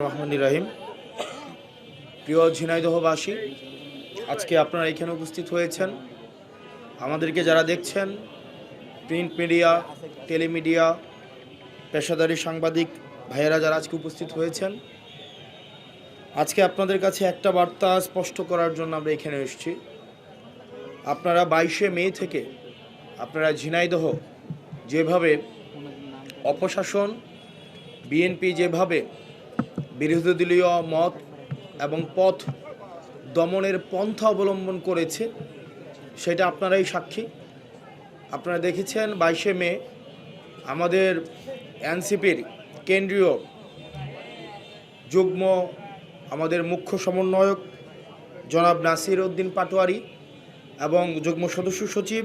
রহমানির রহিম। প্রিয় ঝিনাইদহবাসী, আজকে আপনারা এখানে উপস্থিত হয়েছেন। আমাদেরকে যারা দেখছেন, প্রিন্ট মিডিয়া, টেলিমিডিয়া, পেশাদারি সাংবাদিক ভাইয়েরা যারা আজকে উপস্থিত হয়েছেন, আজকে আপনাদের কাছে একটা বার্তা স্পষ্ট করার জন্য আমরা এখানে এসেছি। আপনারা 22শে মে থেকে আপনারা ঝিনাইদহ যেভাবে অপশাসন, বিএনপি যেভাবে বিরোধী দলীয় মত এবং পথ দমনের পন্থা অবলম্বন করেছে, সেটা আপনারাই সাক্ষী। আপনারা দেখেছেন 22শে মে আমাদের এনসিপির কেন্দ্রীয় যুগ্ম আমাদের মুখ্য সমন্বয়ক জনাব নাসির উদ্দিন পাটোয়ারি এবং যুগ্ম সদস্য সচিব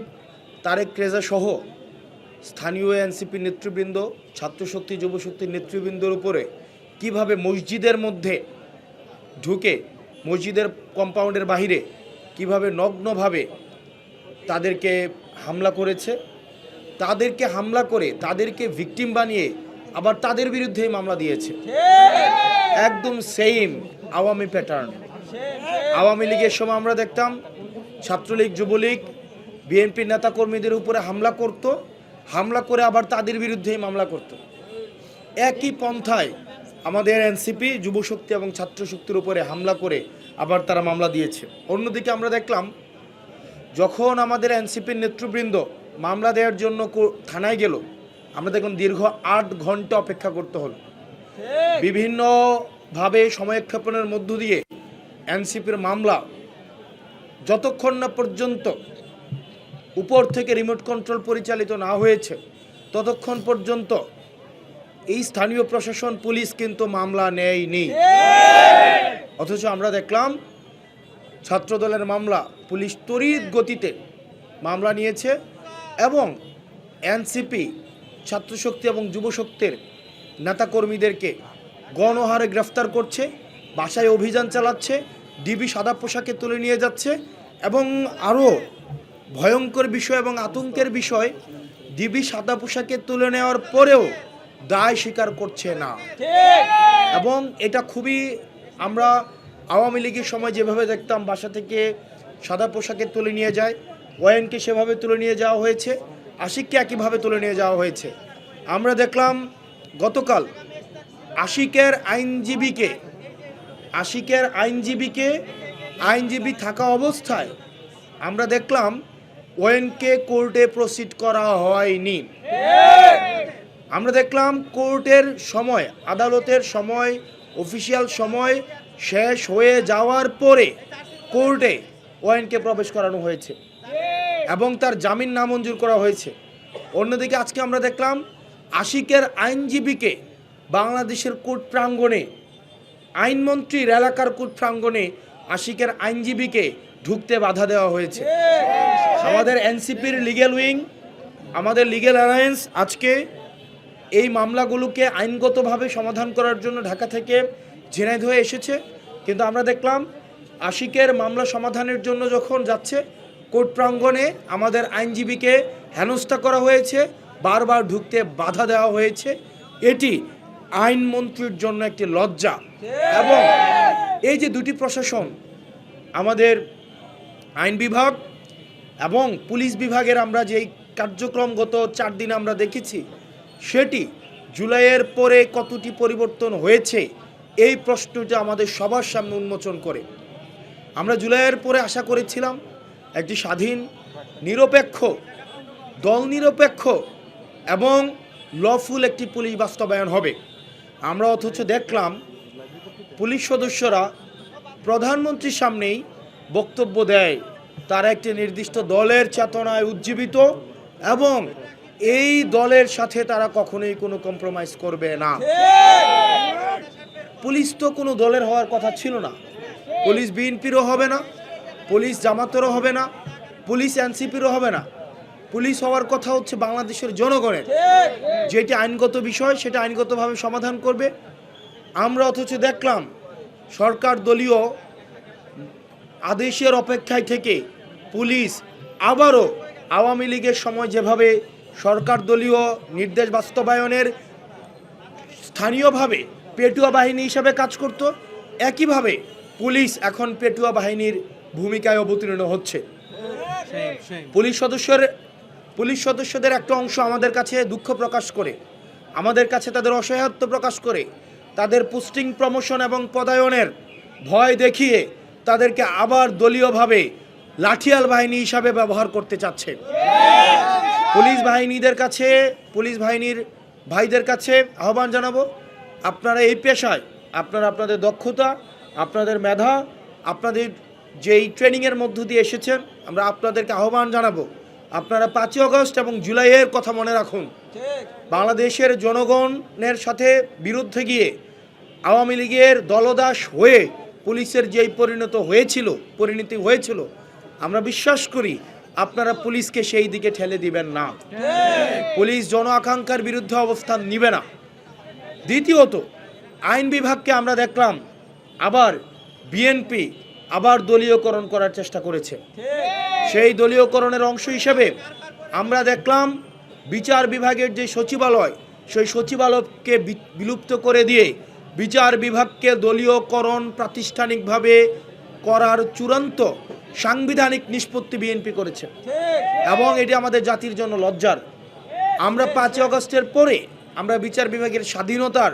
তারেক রেজা সহ স্থানীয় এনসিপি নেতৃবৃন্দ, ছাত্রশক্তি যুবশক্তির নেতৃবৃন্দের উপরে কিভাবে মসজিদের মধ্যে ঢুকে মসজিদের কম্পাউন্ডের বাহিরে কিভাবে নগ্নভাবে তাদেরকে হামলা করেছে, তাদেরকে হামলা করে তাদেরকে ভিকটিম বানিয়ে আবার তাদের বিরুদ্ধেই মামলা দিয়েছে। একদম সেম আওয়ামী প্যাটার্ন। আওয়ামী লীগের সময় আমরা দেখতাম ছাত্রলীগ, যুবলীগ, বিএনপির নেতাকর্মীদের উপরে হামলা করত, হামলা করে আবার তাদের বিরুদ্ধেই মামলা করত। একই পন্থায় আমাদের এনসিপি যুবশক্তি এবং ছাত্রশক্তির উপরে হামলা করে আবার তারা মামলা দিয়েছে। অন্যদিকে আমরা দেখলাম যখন আমাদের এনসিপির নেতৃবৃন্দ মামলা দেওয়ার জন্য থানায় গেল, আমরা দেখলাম দীর্ঘ 8 ঘন্টা অপেক্ষা করতে হলো। বিভিন্নভাবে সময়ক্ষেপণের মধ্য দিয়ে এনসিপির মামলা যতক্ষণ না পর্যন্ত উপর থেকে রিমোট কন্ট্রোল পরিচালিত না হয়েছে, ততক্ষণ পর্যন্ত এই স্থানীয় প্রশাসন, পুলিশ কিন্তু মামলা নেয়নি। অথচ আমরা দেখলাম ছাত্রদলের মামলা পুলিশ তড়িৎ গতিতে মামলা নিয়েছে এবং এনসিপি, ছাত্রশক্তি এবং যুবশক্তির নেতাকর্মীদেরকে গণহারে গ্রেফতার করছে, বাসায় অভিযান চালাচ্ছে, ডিবি সাদা পোশাকে তুলে নিয়ে যাচ্ছে এবং আরও ভয়ঙ্কর বিষয় এবং আতঙ্কের বিষয়, ডিবি সাদা পোশাকে তুলে নেওয়ার পরেও দায় স্বীকার করছে না। এবং এটা খুবই, আমরা আওয়ামী লীগের সময় যেভাবে দেখতাম বাসা থেকে সাদা পোশাকে তুলে নিয়ে যায়, ওয়াইনকে সেভাবে তুলে নিয়ে যাওয়া হয়েছে, আশিককে একইভাবে তুলে নিয়ে যাওয়া হয়েছে। আমরা দেখলাম গতকাল আশিকের আইনজীবী থাকা অবস্থায় আমরা দেখলাম ওয়াইনকে কোর্টে প্রসিড করা হয়নি। আমরা দেখলাম কোর্টের সময়, আদালতের সময়, অফিসিয়াল সময় শেষ হয়ে যাওয়ার পরে কোর্টে ওয়াইনকে প্রবেশ করানো হয়েছে এবং তার জামিন নামঞ্জুর করা হয়েছে। অন্যদিকে আজকে আমরা দেখলাম আশিকের আইনজীবীকে বাংলাদেশের কোর্ট প্রাঙ্গণে, আইনমন্ত্রীর এলাকার কোর্ট প্রাঙ্গণে আশিকের আইনজীবীকে ঢুকতে বাধা দেওয়া হয়েছে। আমাদের এনসিপির লিগ্যাল উইং, আমাদের লিগ্যাল অ্যালায়েন্স আজকে এই মামলাগুলোকে আইনগতভাবে সমাধান করার জন্য ঢাকা থেকে ঝিনাইদহে এসেছে, কিন্তু আমরা দেখলাম আশিকের মামলা সমাধানের জন্য যখন যাচ্ছে কোর্ট প্রাঙ্গণে আমাদের আইনজীবীকে হেনস্থা করা হয়েছে, বারবার ঢুকতে বাধা দেওয়া হয়েছে। এটি আইনমন্ত্রীর জন্য একটি লজ্জা। এবং এই যে দুটি প্রশাসন, আমাদের আইন বিভাগ এবং পুলিশ বিভাগের আমরা যেই কার্যক্রম গত 4 দিন আমরা দেখেছি, সেটি জুলাইয়ের পরে কতটি পরিবর্তন হয়েছে এই প্রশ্নটা আমাদের সবার সামনে উন্মোচন করে। আমরা জুলাইয়ের পরে আশা করেছিলাম একটি স্বাধীন, নিরপেক্ষ, দল নিরপেক্ষ এবং লফুল একটি পুলিশ বাস্তবায়ন হবে। আমরা অথচ দেখলাম পুলিশ সদস্যরা প্রধানমন্ত্রীর সামনেই বক্তব্য দেয় তারা একটি নির্দিষ্ট দলের চেতনায় উজ্জীবিত এবং এই দলের সাথে তারা কখনোই কোনো কম্প্রোমাইজ করবে না। পুলিশ তো কোনো দলের হওয়ার কথা ছিল না। পুলিশ বিএনপিরও হবে না, পুলিশ জামাতেরও হবে না, পুলিশ এনসিপিরও হবে না। পুলিশ হওয়ার কথা হচ্ছে বাংলাদেশের জনগণের। যেটি আইনগত বিষয় সেটা আইনগতভাবে সমাধান করবে। আমরা অথচ দেখলাম সরকার দলীয় আদেশের অপেক্ষায় থেকে পুলিশ আবারও আওয়ামী লীগের সময় যেভাবে সরকার দলীয় নির্দেশ বাস্তবায়নের স্থানীয়ভাবে পেটুয়া বাহিনী হিসাবে কাজ করত, একইভাবে পুলিশ এখন পেটুয়া বাহিনীর ভূমিকায় অবতীর্ণ হচ্ছে। পুলিশ সদস্যদের একটা অংশ আমাদের কাছে দুঃখ প্রকাশ করে, আমাদের কাছে তাদের অসহায়ত্ব প্রকাশ করে, তাদের পোস্টিং প্রমোশন এবং পদায়নের ভয় দেখিয়ে তাদেরকে আবার দলীয়ভাবে লাঠিয়াল বাহিনী হিসাবে ব্যবহার করতে চাচ্ছে। পুলিশ বাহিনীর ভাইদের কাছে আহ্বান জানাবো, আপনারা এই পেশায় আপনারা আপনাদের দক্ষতা, আপনাদের মেধা, আপনাদের যেই ট্রেনিংয়ের মধ্য দিয়ে এসেছেন, আমরা আপনাদেরকে আহ্বান জানাবো, আপনারা 5ই আগস্ট এবং জুলাইয়ের কথা মনে রাখুন। বাংলাদেশের জনগণের সাথে বিরুদ্ধে গিয়ে আওয়ামী লীগের দলদাস হয়ে পুলিশের যেই পরিণতি হয়েছিল, আমরা বিশ্বাস করি আপনারা পুলিশকে সেই দিকে ঠেলে দিবেন না। পুলিশ জন আকাঙ্ক্ষার বিরুদ্ধে অবস্থান নিবে না। দ্বিতীয়ত, আইন বিভাগকে আমরা দেখলাম আবার বিএনপি আবার দলীয়করণ করার চেষ্টা করেছে। সেই দলীয়করণের অংশ হিসেবে আমরা দেখলাম বিচার বিভাগের যে সচিবালয়, সেই সচিবালয়কে বিলুপ্ত করে দিয়ে বিচার বিভাগকে দলীয়করণ প্রাতিষ্ঠানিকভাবে করার চূড়ান্ত সাংবিধানিক নিষ্পত্তি বিএনপি করেছে এবং এটি আমাদের জাতির জন্য লজ্জার। আমরা 5ই আগস্টের পরে আমরা বিচার বিভাগের স্বাধীনতার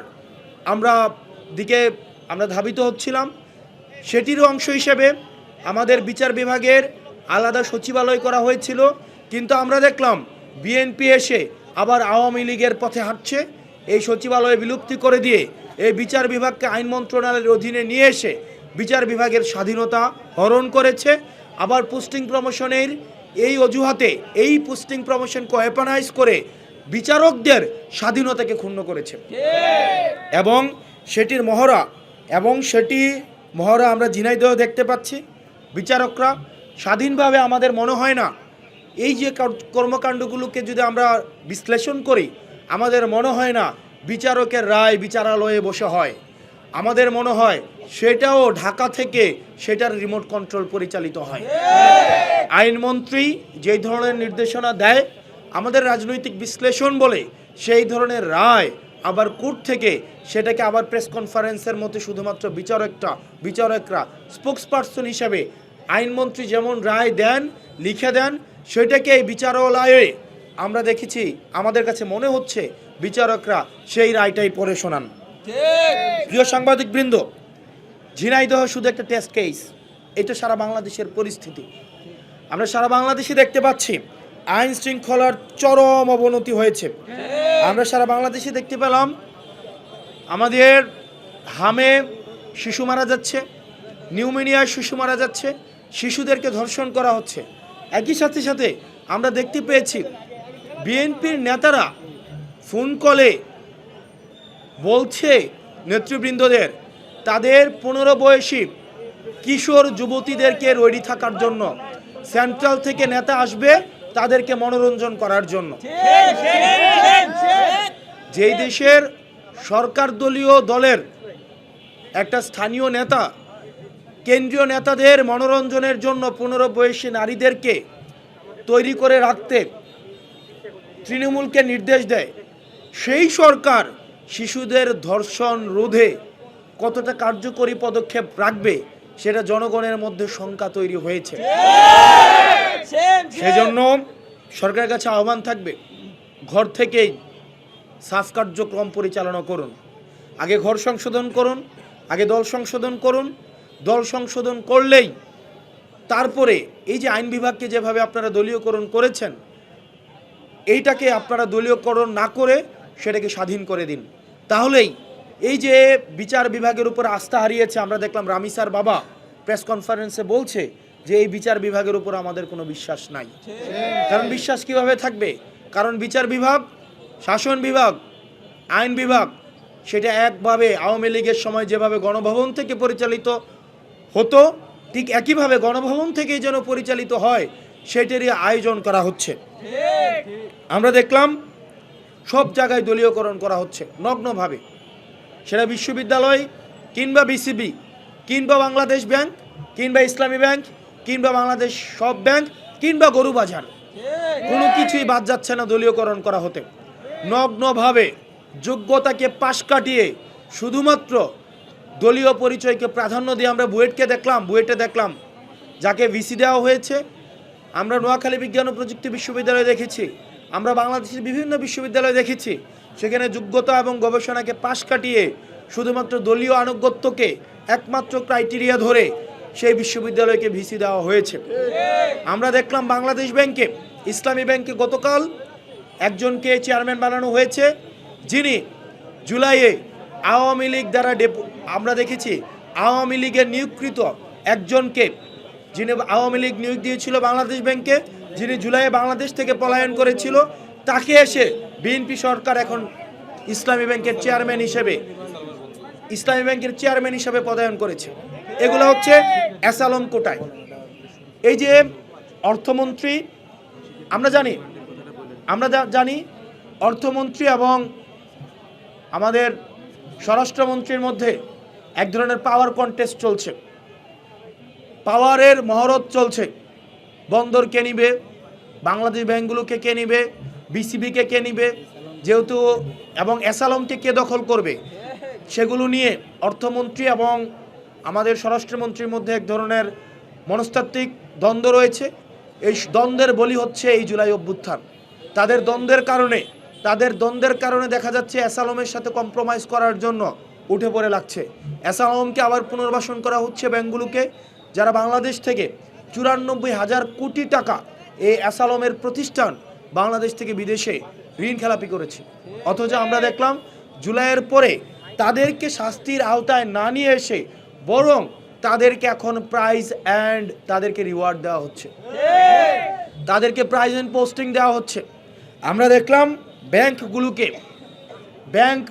দিকে আমরা ধাবিত হচ্ছিলাম। সেটির অংশ হিসেবে আমাদের বিচার বিভাগের আলাদা সচিবালয় করা হয়েছিল, কিন্তু আমরা দেখলাম বিএনপি এসে আবার আওয়ামী লীগের পথে হাঁটছে। এই সচিবালয় বিলুপ্তি করে দিয়ে এই বিচার বিভাগকে আইন মন্ত্রণালয়ের অধীনে নিয়ে এসে বিচার বিভাগের স্বাধীনতা হরণ করেছে। আবার পোস্টিং প্রমোশনের এই অজুহাতে এই পোস্টিং প্রমোশনকে ওয়েপনাইজ করে বিচারকদের স্বাধীনতাকে ক্ষুণ্ণ করেছে এবং সেটির মহড়া আমরা ঝিনাইদহ দেখতে পাচ্ছি। বিচারকরা স্বাধীনভাবে, আমাদের মনে হয় না, এই যে কর্মকাণ্ডগুলোকে যদি আমরা বিশ্লেষণ করি, আমাদের মনে হয় না বিচারকের রায় বিচারালয়ে বসে হয়। আমাদের মনে হয় সেটাও ঢাকা থেকে সেটার রিমোট কন্ট্রোল পরিচালিত হয়। আইনমন্ত্রী যেই ধরনের নির্দেশনা দেয়, আমাদের রাজনৈতিক বিশ্লেষণ বলে সেই ধরনের রায় আবার কোর্ট থেকে সেটাকে আবার প্রেস কনফারেন্সের মতো শুধুমাত্র বিচারকরা স্পোক্সপারসন হিসেবে আইনমন্ত্রী যেমন রায় দেন, লিখে দেন, সেটাকে এই বিচারালয়ে আমরা দেখেছি। আমাদের কাছে মনে হচ্ছে বিচারকরা সেই রায়টাই পড়ে শোনান। প্রিয় সাংবাদিকবৃন্দ, ঝিনাইদহ শুধু একটা টেস্ট কেস, এটা সারা বাংলাদেশের পরিস্থিতি। আমরা সারা বাংলাদেশে দেখতে পাচ্ছি আইন শৃঙ্খলার চরম অবনতি হয়েছে। আমরা সারা বাংলাদেশে দেখতে পেলাম আমাদের হামে শিশু মারা যাচ্ছে, নিউমোনিয়ায় শিশু মারা যাচ্ছে, শিশুদেরকে ধর্ষণ করা হচ্ছে। একই সাথে আমরা দেখতে পেয়েছি বিএনপির নেতারা ফোন কলে বলছে নেতৃবৃন্দদের তাদের 15 বয়সী কিশোর যুবতীদেরকে রেডি থাকার জন্য, সেন্ট্রাল থেকে নেতা আসবে তাদেরকে মনোরঞ্জন করার জন্য। যেই দেশের সরকার দলের একটা স্থানীয় নেতা কেন্দ্রীয় নেতাদের মনোরঞ্জনের জন্য 15 বয়সী নারীদেরকে তৈরি করে রাখতে তৃণমূলকে নির্দেশ দেয়, সেই সরকার শিশুদের ধর্ষণ রোধে কতটা কার্যকরী পদক্ষেপ রাখবে সেটা জনগণের মধ্যে শঙ্কা তৈরি হয়েছে। সেজন্য সরকারের কাছে আহ্বান থাকবে, ঘর থেকেই সাফ কার্যক্রম পরিচালনা করুন। আগে ঘর সংশোধন করুন, আগে দল সংশোধন করুন। দল সংশোধন করলেই তারপরে এই যে আইন বিভাগকে যেভাবে আপনারা দলীয়করণ করেছেন, এইটাকে আপনারা দলীয়করণ না করে সেটাকে স্বাধীন করে দিন। তাহলেই এই যে বিচার বিভাগের উপর আস্থা হারিয়েছে, আমরা দেখলাম রামিসার বাবা প্রেস কনফারেন্সে বলছে যে এই বিচার বিভাগের উপর আমাদের কোনো বিশ্বাস নাই। কারণ বিশ্বাস কিভাবে থাকবে? কারণ বিচার বিভাগ, শাসন বিভাগ, আইন বিভাগ সেটা একভাবে আওয়ামী লীগের সময় যেভাবে গণভবন থেকে পরিচালিত হতো, ঠিক একইভাবে গণভবন থেকেই যেন পরিচালিত হয় সেটারই আয়োজন করা হচ্ছে। আমরা দেখলাম সব জায়গায় দলীয়করণ করা হচ্ছে নগ্নভাবে, সেটা বিশ্ববিদ্যালয় কিংবা বিসিবি কিংবা বাংলাদেশ ব্যাংক কিংবা ইসলামী ব্যাংক কিংবা বাংলাদেশ সব ব্যাংক কিংবা গরু বাজার, কোনো কিছুই বাদ যাচ্ছে না দলীয়করণ করা হতে। নগ্নভাবে যোগ্যতাকে পাশ কাটিয়ে শুধুমাত্র দলীয় পরিচয়কে প্রাধান্য দিয়ে আমরা বুয়েটে দেখলাম যাকে ভিসি দেওয়া হয়েছে। আমরা নোয়াখালী বিজ্ঞান ও প্রযুক্তি বিশ্ববিদ্যালয়ে দেখেছি, আমরা বাংলাদেশের বিভিন্ন বিশ্ববিদ্যালয়ে দেখেছি, সেখানে যোগ্যতা এবং গবেষণাকে পাশ কাটিয়ে শুধুমাত্র দলীয় আনুগত্যকে একমাত্র ক্রাইটেরিয়া ধরে সেই বিশ্ববিদ্যালয়কে ভিসি দেওয়া হয়েছে। আমরা দেখলাম বাংলাদেশ ব্যাংকে, ইসলামী ব্যাংকে গতকাল একজনকে চেয়ারম্যান বানানো হয়েছে, যিনি জুলাইয়ে আওয়ামী লীগ দ্বারা আমরা দেখেছি আওয়ামী লীগের নিয়োগকৃত একজনকে, যিনি আওয়ামী লীগ নিয়োগ দিয়েছিল বাংলাদেশ ব্যাংকে, যিনি জুলাইয়ে বাংলাদেশ থেকে পলায়ন করেছিল, তাকে এসে বিএনপি সরকার এখন ইসলামী ব্যাংকের চেয়ারম্যান হিসেবে পদায়ন করেছে। এগুলো হচ্ছে অ্যাসালম কোটায়। এই যে অর্থমন্ত্রী, আমরা জানি অর্থমন্ত্রী এবং আমাদের স্বরাষ্ট্রমন্ত্রীর মধ্যে এক ধরনের পাওয়ার কন্টেস্ট চলছে, পাওয়ারের মহরত চলছে। বন্দর কে নিবে, বাংলাদেশ ব্যাংকগুলোকে কে নিবে, বিসিবিকে কে নিবে, যেহেতু এবং অ্যাসালমকে কে দখল করবে, সেগুলো নিয়ে অর্থমন্ত্রী এবং আমাদের স্বরাষ্ট্রমন্ত্রীর মধ্যে এক ধরনের মনস্তাত্ত্বিক দ্বন্দ্ব রয়েছে। এই দ্বন্দ্বের বলি হচ্ছে এই জুলাই অভ্যুত্থান। তাদের দ্বন্দ্বের কারণে দেখা যাচ্ছে অ্যাসালমের সাথে কম্প্রোমাইজ করার জন্য উঠে পড়ে লাগছে। অ্যাসালমকে আবার পুনর্বাসন করা হচ্ছে ব্যাংকগুলোকে, যারা বাংলাদেশ থেকে 94,000 কোটি টাকা এই অ্যাসালমের প্রতিষ্ঠান বাংলাদেশ থেকে বিদেশে ঋণ খেলাপি করেছে। অথচ আমরা দেখলাম জুলাইয়ের পরে তাদেরকে শাস্তির আওতায় না নিয়ে এসে বরং তাদেরকে এখন প্রাইজ অ্যান্ড তাদেরকে রিওয়ার্ড দেওয়া হচ্ছে, তাদেরকে প্রাইজ অ্যান্ড পোস্টিং দেওয়া হচ্ছে। আমরা দেখলাম ব্যাংক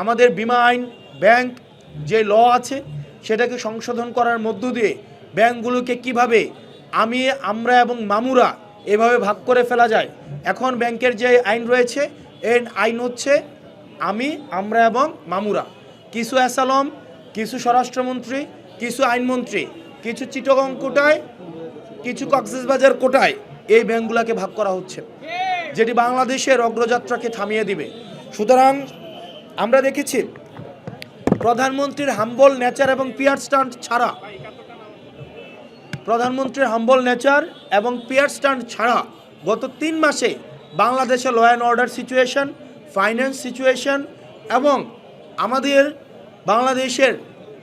আমাদের বিমা আইন, ব্যাংক যে ল আছে সেটাকে সংশোধন করার মধ্য দিয়ে ব্যাংকগুলোকে কিভাবে আমরা এবং মামুরা এভাবে ভাগ করে ফেলা যায়। এখন ব্যাংকের যে আইন রয়েছে এই আইন হচ্ছে আমরা এবং মামুরা। কিছু অ্যাসালম, কিছু স্বরাষ্ট্রমন্ত্রী, কিছু আইনমন্ত্রী, কিছু চিটাগং কোটায়, কিছু কক্সবাজার কোটায় এই ব্যাংকগুলোকে ভাগ করা হচ্ছে, যেটি বাংলাদেশের অগ্রযাত্রাকে থামিয়ে দিবে। সুতরাং আমরা দেখেছি প্রধানমন্ত্রীর হাম্বল নেচার এবং পিয়ার স্ট্যান্ড ছাড়া গত 3 মাসে বাংলাদেশে law and order situation, finance situation এবং আমাদের বাংলাদেশের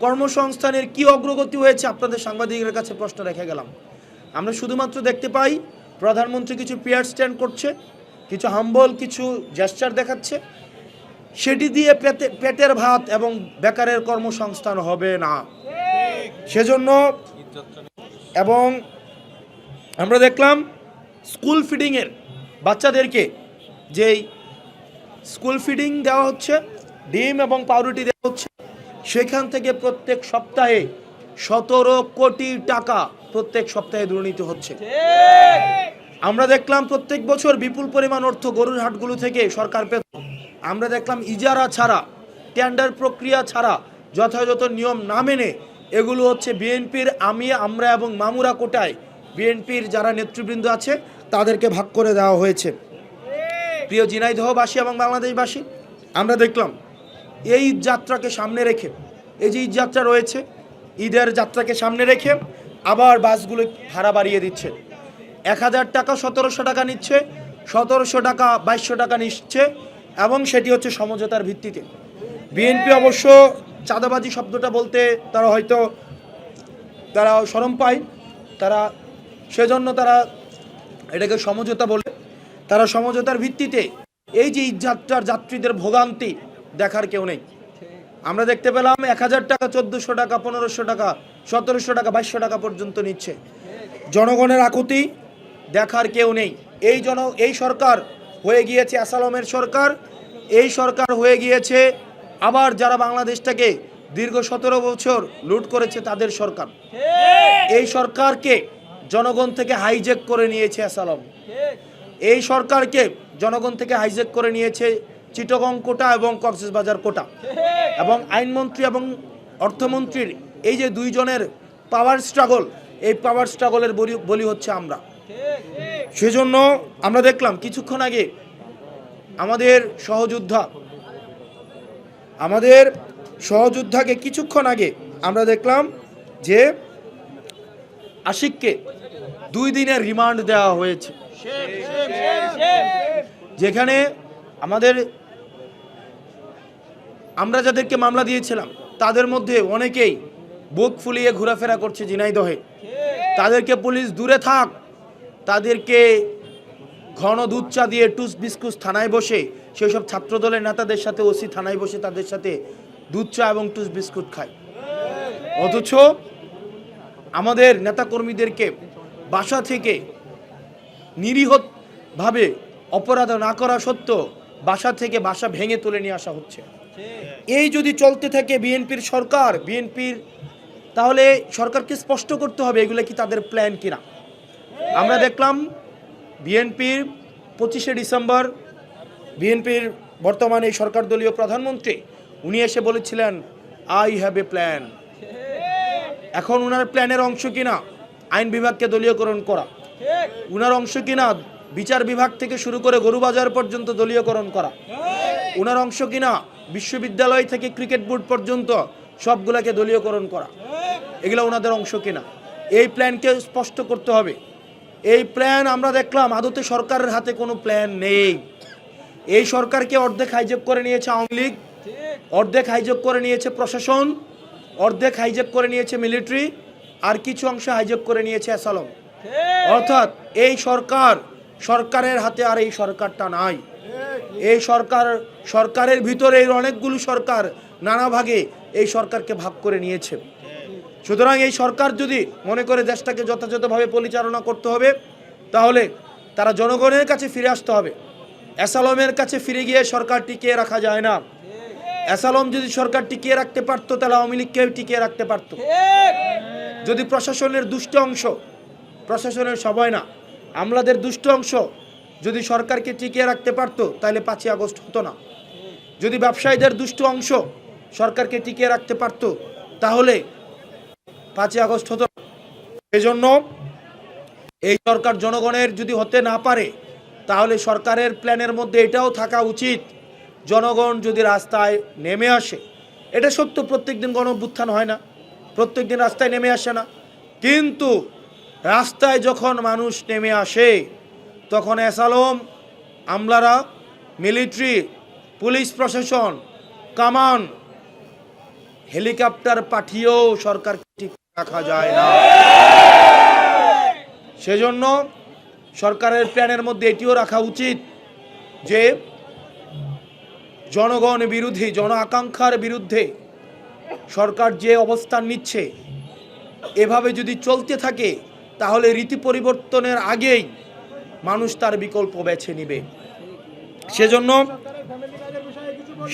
কর্মসংস্থানের কি অগ্রগতি হয়েছে আপনাদের সাংবাদিকের কাছে প্রশ্ন রেখে গেলাম। আমরা শুধুমাত্র দেখতে পাই প্রধানমন্ত্রী কিছু পিয়ার স্ট্যান্ড করছে, কিছু হাম্বল, কিছু জেস্চার দেখাচ্ছে, সেটি দিয়ে পেটের ভাত এবং বেকারের কর্মসংস্থান হবে না। সেজন্য এবং আমরা দেখলাম স্কুল ফিডিংয়ের বাচ্চাদেরকে যেই স্কুল ফিডিং দেওয়া হচ্ছে, ডিম এবং পাউরুটি দেওয়া হচ্ছে, সেখান থেকে প্রত্যেক সপ্তাহে 17 কোটি টাকা প্রত্যেক সপ্তাহে দুর্নীতি হচ্ছে। আমরা দেখলাম প্রত্যেক বছর বিপুল পরিমাণ অর্থ গরুর হাটগুলো থেকে সরকার পেত। আমরা দেখলাম ইজারা ছাড়া, টেন্ডার প্রক্রিয়া ছাড়া, যথাযথ নিয়ম না মেনে এগুলো হচ্ছে বিএনপির আমরা এবং মামুরা কোটায় বিএনপির যারা নেতৃবৃন্দ আছে তাদেরকে ভাগ করে দেওয়া হয়েছে। প্রিয় ঝিনাইদহবাসী এবং বাংলাদেশবাসী, আমরা দেখলাম এই যাত্রাকে সামনে রেখে, এই যে ঈদ যাত্রা রয়েছে, ঈদের যাত্রাকে সামনে রেখে আবার বাসগুলো ভাড়া বাড়িয়ে দিচ্ছে। 1000 টাকা 1700 টাকা নিচ্ছে, 1700 টাকা 2200 টাকা নিচ্ছে, এবং সেটি হচ্ছে সমঝোতার ভিত্তিতে। বিএনপি অবশ্য চাঁদাবাজি শব্দটা বলতে তারা শরম পায়, সেজন্য তারা এটাকে সমঝোতা বলে। তারা সমঝোতার ভিত্তিতে এই যে ঈদ যাত্রার যাত্রীদের ভোগান্তি দেখার কেউ নেই। আমরা দেখতে পেলাম 1000 টাকা 1400 টাকা 1500 টাকা 1700 টাকা 2200 টাকা পর্যন্ত নিচ্ছে। জনগণের আকুতি দেখার কেউ নেই। এই সরকার হয়ে গিয়েছে অ্যাসালমের সরকার, এই সরকার হয়ে গিয়েছে আবার যারা বাংলাদেশটাকে দীর্ঘ 17 বছর লুট করেছে তাদের সরকার। এই সরকারকে জনগণ থেকে হাইজ্যাক করে নিয়েছে অ্যাসালম, এই সরকারকে জনগণ থেকে হাইজ্যাক করে নিয়েছে চিটাগং কোটা এবং কক্সবাজার কোটা। এবং আইনমন্ত্রী এবং অর্থমন্ত্রীর এই যে দুইজনের পাওয়ার স্ট্রাগল, এই পাওয়ার স্ট্রাগলের বলি হচ্ছে আমরা। সেজন্য আমরা দেখলাম কিছুক্ষণ আগে আমাদের আমাদের সহযোদ্ধাকে কিছুক্ষণ আগে আমরা দেখলাম যে আশিককে 2 দিনের রিমান্ড দেওয়া হয়েছে, যেখানে আমরা যাদেরকে মামলা দিয়েছিলাম তাদের মধ্যে অনেকেই বুক ফুলিয়ে ঘোরাফেরা করছে ঝিনাইদহে। তাদেরকে পুলিশ দূরে থাক, তাদেরকে ঘন দুধ চা দিয়ে টুস বিস্কুট থানায় বসে সেই সব ছাত্রদলের নেতাদের সাথে ওসি থানায় বসে তাদের সাথে দুধ চা এবং টুস বিস্কুট খায়। অথচ আমাদের নেতাকর্মীদেরকে বাসা থেকে নিরীহভাবে অপরাধ না করা সত্ত্বেও বাসা থেকে বাসা ভেঙে তুলে নিয়ে আসা হচ্ছে। এই যদি চলতে থাকে বিএনপির সরকার, তাহলে সরকারকে স্পষ্ট করতে হবে এগুলো কি তাদের প্ল্যান কিনা। আমরা দেখলাম বিএনপির 25শে ডিসেম্বর বিএনপির বর্তমানে সরকার দলীয় প্রধানমন্ত্রী উনি এসে বলেছিলেন আই হ্যাভ এ প্ল্যান। এখন উনার প্ল্যানের অংশ কিনা আইন বিভাগকে দলীয়করণ করা, উনার অংশ কিনা বিচার বিভাগ থেকে শুরু করে গরুবাজার পর্যন্ত দলীয়করণ করা, উনার অংশ কিনা বিশ্ববিদ্যালয় থেকে ক্রিকেট বোর্ড পর্যন্ত সবগুলোকে দলীয়করণ করা, এগুলো ওনাদের অংশ কিনা এই প্ল্যানকে স্পষ্ট করতে হবে। এই প্ল্যান আমরা দেখলাম আদতে সরকারের হাতে কোনো প্ল্যান নেই। এই সরকারকে অর্ধেক হাইজ্যাক করে নিয়েছে আওয়ামী লীগ, অর্ধেক হাইজ্যাক করে নিয়েছে প্রশাসন, অর্ধেক হাইজ্যাক করে নিয়েছে মিলিটারি, আর কিছু অংশ হাইজ্যাক করে নিয়েছে অ্যাসালম। অর্থাৎ এই সরকারের হাতে আর এই সরকারটা নাই। এই সরকারের ভিতরে অনেকগুলো সরকার নানা ভাগে এই সরকারকে ভাগ করে নিয়েছে। সুতরাং এই সরকার যদি মনে করে দেশটাকে যথাযথভাবে পরিচালনা করতে হবে তাহলে তারা জনগণের কাছে ফিরে আসতে হবে। অ্যাসালমের কাছে ফিরে গিয়ে সরকার টিকিয়ে রাখা যায় না। অ্যাসালম যদি সরকার টিকিয়ে রাখতে পারতো তাহলে আওয়ামী লীগকে টিকিয়ে রাখতে পারতো। যদি প্রশাসনের দুষ্ট অংশ, প্রশাসনের সবাই না, আমলাদের দুষ্ট অংশ যদি সরকারকে টিকিয়ে রাখতে পারতো তাহলে 5ই আগস্ট হতো না। যদি ব্যবসায়ীদের দুষ্ট অংশ সরকারকে টিকিয়ে রাখতে পারতো তাহলে 5ই আগস্ট হতো না। এজন্য এই সরকার জনগণের যদি হতে না পারে তাহলে সরকারের প্ল্যানের মধ্যে এটাও থাকা উচিত, জনগণ যদি রাস্তায় নেমে আসে। এটা সত্য, প্রত্যেকদিন গণঅভ্যুত্থান হয় না, প্রত্যেকদিন রাস্তায় নেমে আসে না, কিন্তু রাস্তায় যখন মানুষ নেমে আসে তখন অ্যাসালম, আমলারা, মিলিটারি, পুলিশ প্রশাসন, কামান, হেলিকপ্টার পাঠিয়েও সরকারকে ঠিক রাখা যায় না। সেজন্য সরকারের প্ল্যানের মধ্যে এটিও রাখা উচিত যে জনগণ বিরোধী, জন আকাঙ্ক্ষার বিরুদ্ধে সরকার যে অবস্থান নিচ্ছে এভাবে যদি চলতে থাকে তাহলে রীতি পরিবর্তনের আগেই মানুষ তার বিকল্প বেছে নিবে।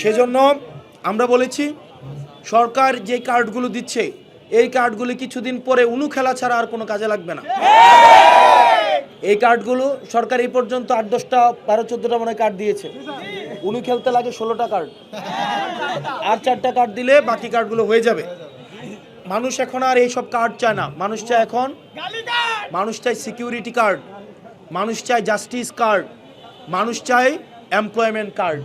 সেজন্য আমরা বলেছি সরকার যে কার্ডগুলো দিচ্ছে এই কার্ডগুলো কিছুদিন পরে উনু খেলা ছাড়া আর কোনো কাজে লাগবে না। এই কার্ডগুলো সরকার এই পর্যন্ত 8-10টা 12-14টা মনে কার্ড দিয়েছে, উনু খেলতে লাগে 16টা কার্ড, আর 4টা কার্ড দিলে বাকি কার্ডগুলো হয়ে যাবে। মানুষ এখন আর এইসব কার্ড চায় না, মানুষ চায় সিকিউরিটি কার্ড, মানুষ চায় জাস্টিস কার্ড, মানুষ চায় এমপ্লয়মেন্ট কার্ড।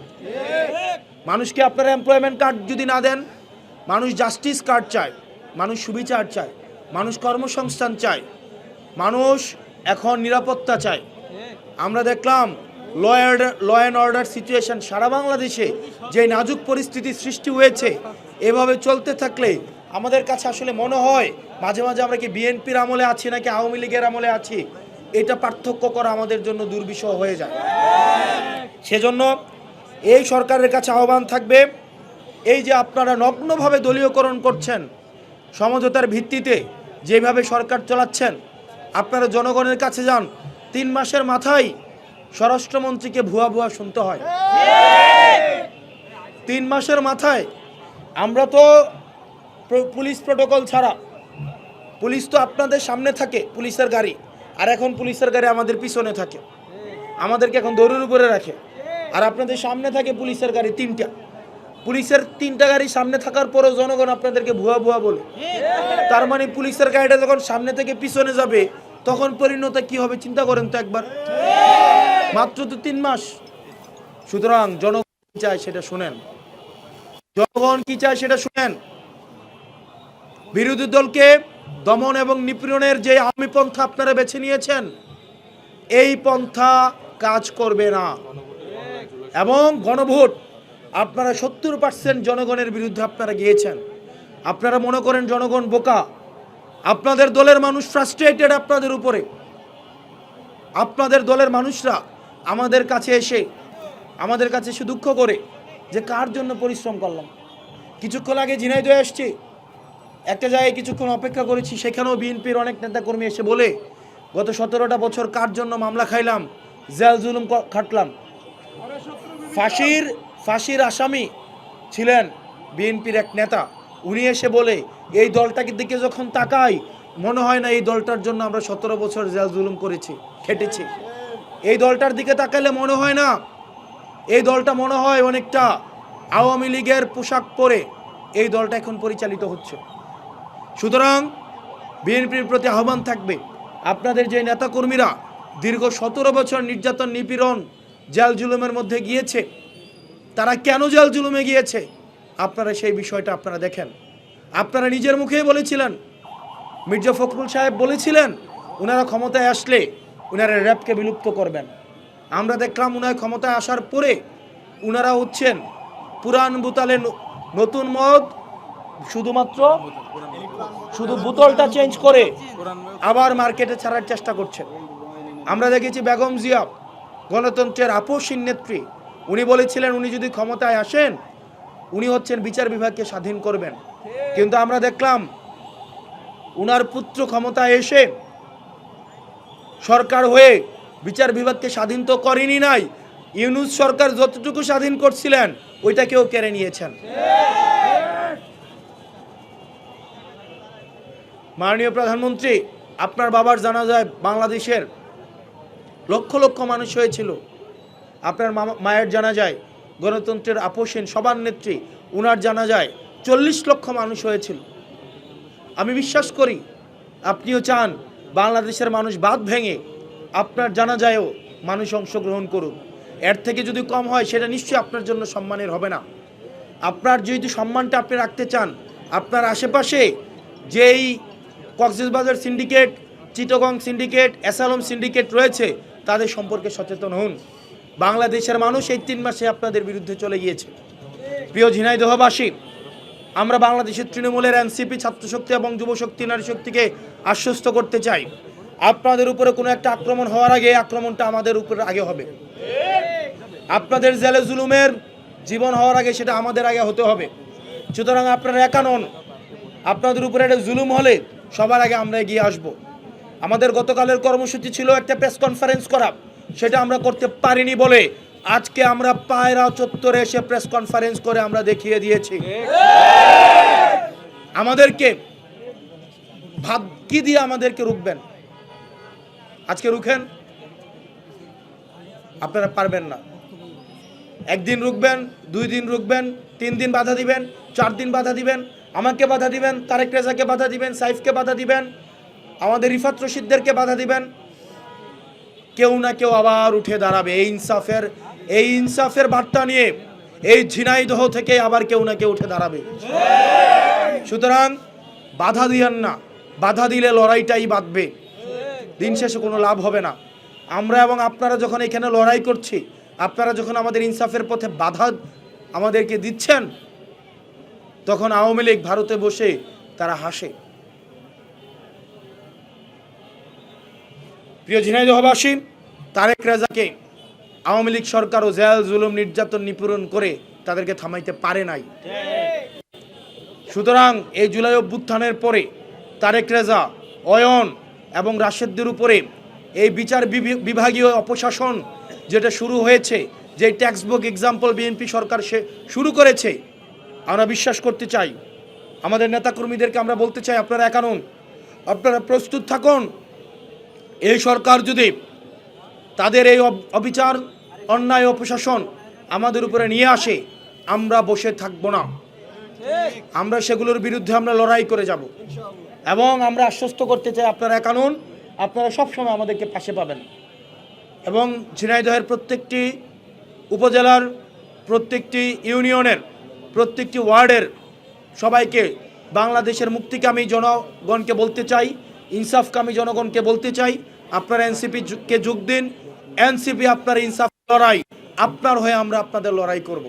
মানুষকে আপনারা এমপ্লয়মেন্ট কার্ড যদি না দেন, মানুষ জাস্টিস কার্ড চায়, মানুষ সুবিচার চায়, মানুষ কর্মসংস্থান চায়, মানুষ এখন নিরাপত্তা চায়। আমরা দেখলাম ল অ্যান্ড অর্ডার সিচুয়েশন সারা বাংলাদেশে যে নাজুক পরিস্থিতি সৃষ্টি হয়েছে, এভাবে চলতে থাকলে আমাদের কাছে আসলে মনে হয় মাঝে মাঝে আমরা কি বিএনপির আমলে আছি নাকি আওয়ামী লীগের আমলে আছি, এটা পার্থক্য করা আমাদের জন্য দুর্বিষহ হয়ে যায়। সেজন্য এই সরকারের কাছে আহ্বান থাকবে, এই যে আপনারা নগ্নভাবে দলীয়করণ করছেন, সমঝোতার ভিত্তিতে যেভাবে সরকার চালাচ্ছেন, আপনারা জনগণের কাছে যান। 3 মাসের মাথায় স্বরাষ্ট্রমন্ত্রীকে ভুয়া শুনতে হয়। 3 মাসের মাথায় আমরা তো পুলিশ প্রোটোকল ছাড়া, পুলিশ তো আপনাদের সামনে থাকে পুলিশের গাড়ি, আর এখন পুলিশের গাড়ি আমাদের পিছনে থাকে, আমাদেরকে এখন দৌড়ের উপরে রাখে, আর আপনাদের সামনে থাকে পুলিশের গাড়ি 3টা। পুলিশের 3টা গাড়ি সামনে থাকার পরেও জনগণ আপনাদেরকে ভুয়া বলে। তার মানে পুলিশের গাড়িটা যখন সামনে থেকে পিছনে যাবে তখন পরিণতি কি হবে চিন্তা করেন তো একবার। মাত্র তো 3 মাস। সুতরাং জনগণ চায় সেটা শুনেন। জনগণ কি চায় সেটা শুনেন। বিরোধী দলকে দমন এবং নিপীড়নের যে আওয়ামী পন্থা আপনারা বেছে নিয়েছেন, এই পন্থা কাজ করবে না। এবং গণভোট আপনারা 70% জনগণের বিরুদ্ধে আপনারা গিয়েছেন। আপনারা মনে করেন জনগণ বোকা। আপনাদের দলের মানুষ ফ্রাস্ট্রেটেড আপনাদের উপরে। আপনাদের দলের মানুষরা আমাদের কাছে এসে দুঃখ করে যে কার জন্য পরিশ্রম করলাম। কিছুক্ষণ আগে ঝিনাইদহে আসছি, একটা জায়গায় কিছুক্ষণ অপেক্ষা করেছি, সেখানেও বিএনপির অনেক নেতাকর্মী এসে বলে গত 17টা বছর কার জন্য মামলা খাইলাম, জেল জুলুম খাটলাম। ফাঁসির আসামি ছিলেন বিএনপির এক নেতা। উনি এসে বলে এই দলটাকে দিকে যখন তাকাই মনে হয় না এই দলটার জন্য আমরা 17 বছর জেল জুলুম করেছি, খেটেছি। এই দলটার দিকে তাকাইলে মনে হয় না, এই দলটা মনে হয় অনেকটা আওয়ামী লীগের পোশাক পরে এই দলটা এখন পরিচালিত হচ্ছে। সুতরাং বিএনপির প্রতি আহ্বান থাকবে, আপনাদের যে নেতাকর্মীরা দীর্ঘ 17 বছর নির্যাতন নিপীড়ন জেল জুলুমের মধ্যে গিয়েছে, তারা কেন জেল জুলুমে গিয়েছে আপনারা সেই বিষয়টা আপনারা দেখেন। আপনারা নিজের মুখেই বলেছিলেন, মির্জা ফখরুল সাহেব বলেছিলেন ওনারা ক্ষমতায় আসলে ওনারা র্যাবকে বিলুপ্ত করবেন। আমরা দেখলাম ওনার ক্ষমতায় আসার পরে ওনারা হচ্ছেন পুরান বোতলে নতুন মদ, শুধু বোতলটা চেঞ্জ করে আবার মার্কেটে ছাড়ার চেষ্টা করছেন। আমরা দেখেছি বেগম জিয়া গণতন্ত্রের আপসহীন নেত্রী, উনি বলেছিলেন উনি যদি ক্ষমতায় আসেন উনি হচ্ছেন বিচার বিভাগকে স্বাধীন করবেন। কিন্তু আমরা দেখলাম উনার পুত্র ক্ষমতায় এসে সরকার হয়ে বিচার বিভাগকে স্বাধীন তো করেনি নাই, ইউনূস সরকার যতটুকু স্বাধীন করছিলেন ওইটাকেও কেড়ে নিয়েছেন। মাননীয় প্রধানমন্ত্রী, আপনার বাবার জানাজায় বাংলাদেশের লক্ষ লক্ষ মানুষ হয়েছিল। আপনার মায়ের জানাজায় গণতন্ত্রের আপসহীন সবার নেত্রী উনার জানাজায় 40 লক্ষ মানুষ হয়েছিল। আমি বিশ্বাস করি আপনিও চান বাংলাদেশের মানুষ বাদ ভেঙে আপনার জানাজায়ও মানুষ অংশগ্রহণ করুক। এর থেকে যদি কম হয় সেটা নিশ্চয়ই আপনার জন্য সম্মানের হবে না। আপনার যেহেতু সম্মানটা আপনি রাখতে চান, আপনার আশেপাশে যেই কক্সবাজার সিন্ডিকেট, চিটাগং সিন্ডিকেট, অ্যাসালম সিন্ডিকেট রয়েছে তাদের সম্পর্কে সচেতন হন। বাংলাদেশের মানুষ এই 3 মাসে আপনাদের বিরুদ্ধে চলে গিয়েছে। প্রিয় ঝিনাইদহবাসী, আমরা বাংলাদেশের তৃণমূলের এনসিপি, ছাত্রশক্তি এবং যুবশক্তি, নারী শক্তিকে আশ্বস্ত করতে চাই, আপনাদের উপরে কোনো একটা আক্রমণ হওয়ার আগে আক্রমণটা আমাদের উপরে আগে হবে। আপনাদের জেলে জুলুমের জীবন হওয়ার আগে সেটা আমাদের আগে হতে হবে। সুতরাং আপনারা একা নন, আপনাদের উপরে একটা জুলুম হলে সবার আগে আমরা এগিয়ে আসব। আমাদের গতকালের কর্মসূচি ছিল একটা প্রেস কনফারেন্স করা, সেটা আমরা করতে পারিনি বলে আজকে আমরা পায়রা চত্বরে এসে প্রেস কনফারেন্স করে আমরা দেখিয়ে দিয়েছি। আমাদেরকে ভাব কি দিয়ে আমাদেরকে রুখবেন? আজকে রুখেন, আপনারা পারবেন না। একদিন রুখবেন, 2 দিন রুখবেন, 3 দিন বাধা দিবেন, 4 দিন বাধা দিবেন, আমাকে বাধা দিবেন, তারেক রেজাকে বাধা দিবেন, সাইফকে বাধা দিবেন, আমাদের রিফাত রশিদদেরকে বাধা দিবেন। কেউ না কেউ আবার উঠে দাঁড়াবে এই ইনসাফের বার্তা নিয়ে। এই ঝিনাইদহ থেকে আবার কেউ না কেউ উঠে দাঁড়াবে। সুতরাং বাধা দিয়েন না, বাধা দিলে লড়াইটাই বাঁধবে, দিন শেষে কোনো লাভ হবে না। আমরা এবং আপনারা যখন এখানে লড়াই করছি, আপনারা যখন আমাদের ইনসাফের পথে বাধা আমাদেরকে দিচ্ছেন, তখন আওয়ামী লীগ ভারতে বসে তারা হাসে। প্রিয় ঝিনাইদহবাসী, তারেক রেজাকে আওয়ামী লীগ সরকারও জেল জুলুম নির্যাতন নিপীড়ন করে তাদেরকে থামাইতে পারে নাই। সুতরাং এই জুলাই অভ্যুত্থানের পরে তারেক রেজা, অয়ন এবং রাশেদদের উপরে এই বিচার বিভাগীয় অপশাসন যেটা শুরু হয়েছে, যে টেক্সট বুক এক্সাম্পল বিএনপি সরকার সে শুরু করেছে, আমরা বিশ্বাস করতে চাই, আমাদের নেতাকর্মীদেরকে আমরা বলতে চাই আপনারা একা নন, আপনারা প্রস্তুত থাকুন। এই সরকার যদি তাদের এই অবিচার, অন্যায়, অপশাসন আমাদের উপরে নিয়ে আসে, আমরা বসে থাকব না, আমরা সেগুলোর বিরুদ্ধে আমরা লড়াই করে যাব। এবং আমরা আশ্বস্ত করতে চাই আপনারা একা নন, আপনারা সবসময় আমাদেরকে পাশে পাবেন। এবং ঝিনাইদহের প্রত্যেকটি উপজেলার প্রত্যেকটি ইউনিয়নের প্রত্যেকটি ওয়ার্ডের সবাইকে বাংলাদেশের মুক্তিকামী জনগণকে বলতে চাই, ইনসাফকামী জনগণকে বলতে চাই, আপনারা এনসিপিকে যোগ দিন। এনসিপি আপনার ইনসাফ লড়াই, আপনার হয়ে আমরা আপনাদের লড়াই করব।